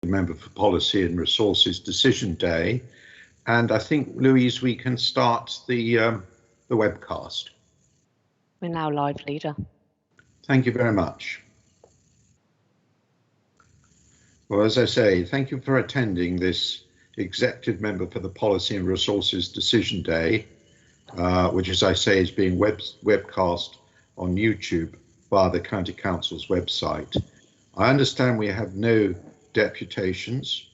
Member for Policy and Resources Decision Day. And I think, Louise, we can start the webcast. We're now live, Leader. Thank you very much. Well, as I say, thank you for attending this Executive Member for the Policy and Resources Decision Day, which, as I say, is being webcast on YouTube via the County Council's website. I understand we have no deputations.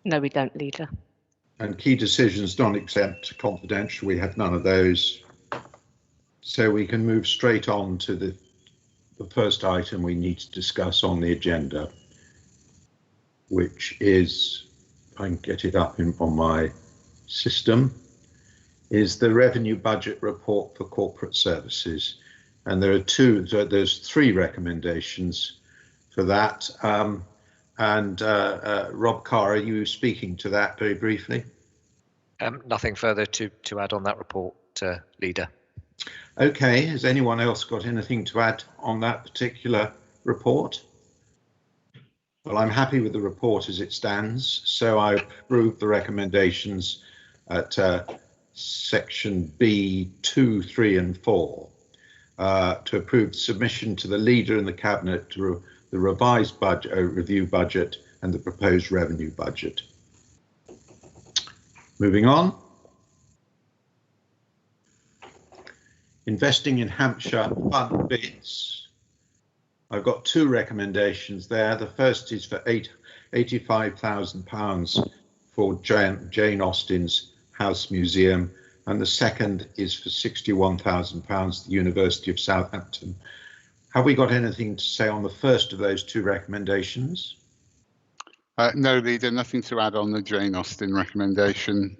No, we don't, Leader. And key decisions non-exempt confidential, we have none of those. So we can move straight on to the first item we need to discuss on the agenda, which is, if I can get it up on my system, is the revenue budget report for corporate services. And there's three recommendations for that. Rob Carr, are you speaking to that very briefly? Nothing further to add on that report, Leader. Okay, has anyone else got anything to add on that particular report? Well, I'm happy with the report as it stands, so I approve the recommendations at section B 2, 3 and 4 to approve submission to the Leader and the Cabinet to the revised budget, review budget and the proposed revenue budget. Moving on. Investing in Hampshire fund bids. I've got two recommendations there. The first is for £85,000 for Jane Austen's House Museum, and the second is for £61,000, the University of Southampton. Have we got anything to say on the first of those two recommendations? No, Leader, nothing to add on the Jane Austen recommendation.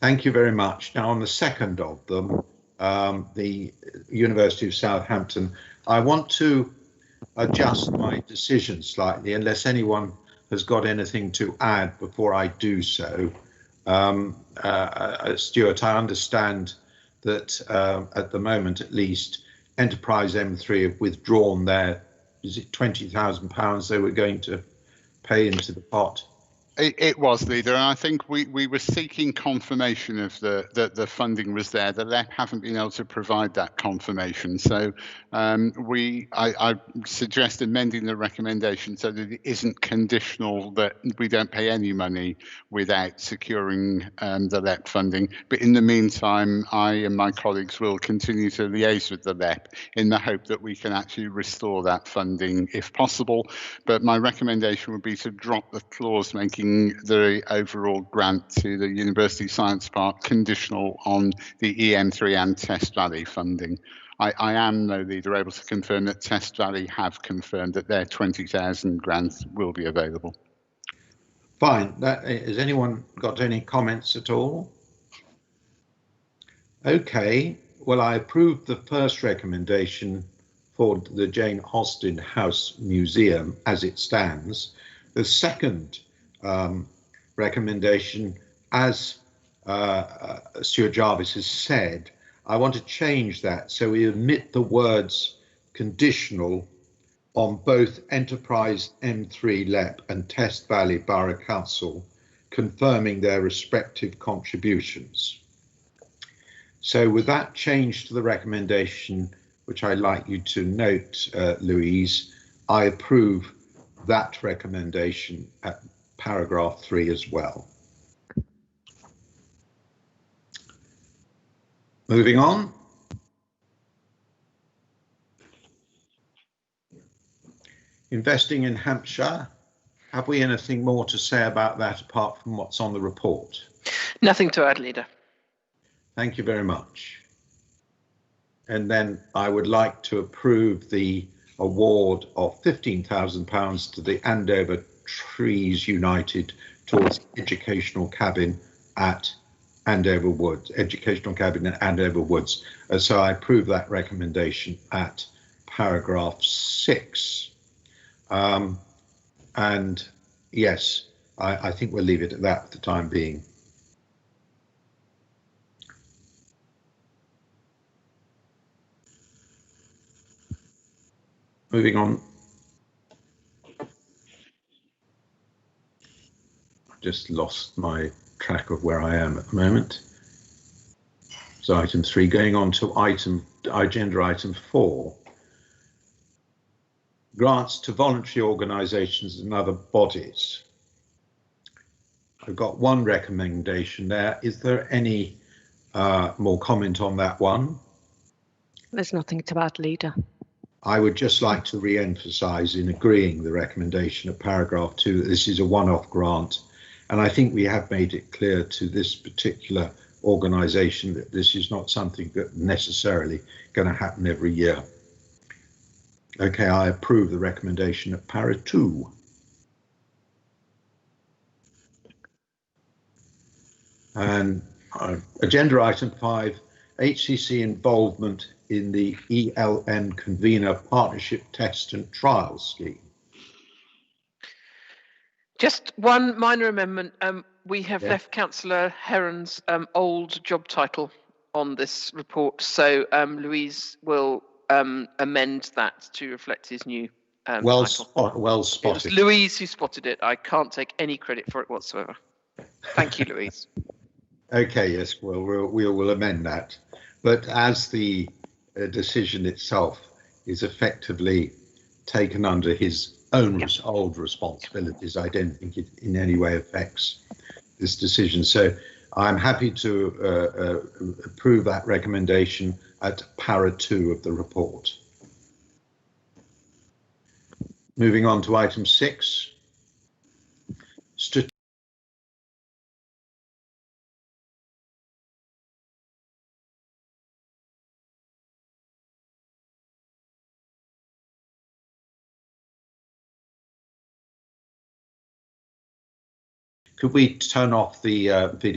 Thank you very much. Now, on the second of them, the University of Southampton, I want to adjust my decision slightly, unless anyone has got anything to add before I do so. Stuart, I understand that at the moment, at least, Enterprise M3 have withdrawn their, is it £20,000 they were going to pay into the pot? It was, Leader, and I think we were seeking confirmation of the funding was there. The LEP haven't been able to provide that confirmation, so I suggest amending the recommendation so that it isn't conditional that we don't pay any money without securing the LEP funding. But in the meantime, I and my colleagues will continue to liaise with the LEP in the hope that we can actually restore that funding if possible. But my recommendation would be to drop the clause making the overall grant to the University Science Park conditional on the EM3 and Test Valley funding. I am, though, Leader, able to confirm that Test Valley have confirmed that their 20,000 grants will be available. Fine. Has anyone got any comments at all? Okay. Well, I approve the first recommendation for the Jane Austen House Museum as it stands. The second recommendation, as Stuart Jarvis has said, I want to change that so we omit the words conditional on both Enterprise M3 LEP and Test Valley Borough Council confirming their respective contributions. So with that change to the recommendation, which I'd like you to note, Louise, I approve that recommendation at paragraph 3 as well. Moving on. Investing in Hampshire. Have we anything more to say about that apart from what's on the report? Nothing to add, Leader. Thank you very much. And then I would like to approve the award of £15,000 to the Andover Trees United towards educational cabin at Andover Woods, educational cabin at Andover Woods. So I approve that recommendation at paragraph 6. And yes, I think we'll leave it at that for the time being. Moving on. just lost my track of where I am at the moment. So item 3, going on to agenda item 4. Grants to voluntary organisations and other bodies. I've got one recommendation there. Is there any more comment on that one? There's nothing to add, Leader. I would just like to re-emphasise in agreeing the recommendation of paragraph 2 that this is a one-off grant, and I think we have made it clear to this particular organisation that this is not something that necessarily going to happen every year. Okay, I approve the recommendation at para 2. And agenda item 5, HCC involvement in the ELM convener partnership test and trial scheme. Just one minor amendment. We have left Councillor Heron's old job title on this report, so Louise will amend that to reflect his new Well title. Well It spotted. was Louise who spotted it. I can't take any credit for it whatsoever. Thank you, Louise. Okay, yes, well, we'll amend that. But as the decision itself is effectively taken under his own old responsibilities, I don't think it in any way affects this decision. So I'm happy to approve that recommendation at para 2 of the report. Moving on to item 6. Could we turn off the video?